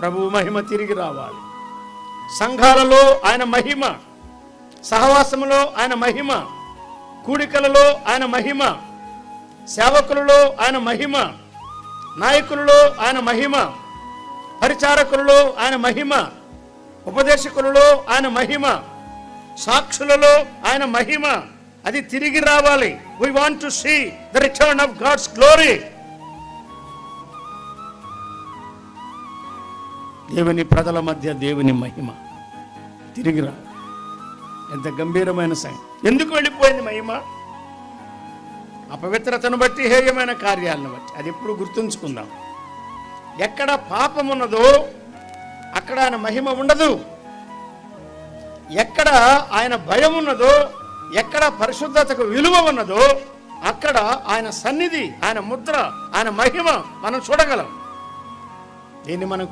ప్రభువు మహిమ తిరిగి రావాలి. సంఘాలలో ఆయన మహిమ, సహవాసములో ఆయన మహిమ, కూడికలలో ఆయన మహిమ, సేవకులలో ఆయన మహిమ, నాయకులలో ఆయన మహిమ, పరిచారకులలో ఆయన మహిమ, ఉపదేశకులలో ఆయన మహిమ, సాక్షులలో ఆయన మహిమ, అది తిరిగి రావాలి. We want to see the return of God's glory. దేవుని ప్రజల మధ్య దేవుని మహిమ తిరిగి రా. ఎంత గంభీరమైన సంగతి. ఎందుకు వెళ్ళిపోయింది మహిమ? అపవిత్రతను బట్టి, హేయమైన కార్యాలను బట్టి. అది ఎప్పుడు గుర్తుంచుకుందాం. ఎక్కడ పాపం ఉన్నదో అక్కడ ఆయన మహిమ ఉండదు. ఎక్కడ ఆయన భయం ఉన్నదో, ఎక్కడ పరిశుద్ధతకు విలువ ఉన్నదో అక్కడ ఆయన సన్నిధి, ఆయన ముద్ర, ఆయన మహిమ మనం చూడగలం. దీన్ని మనం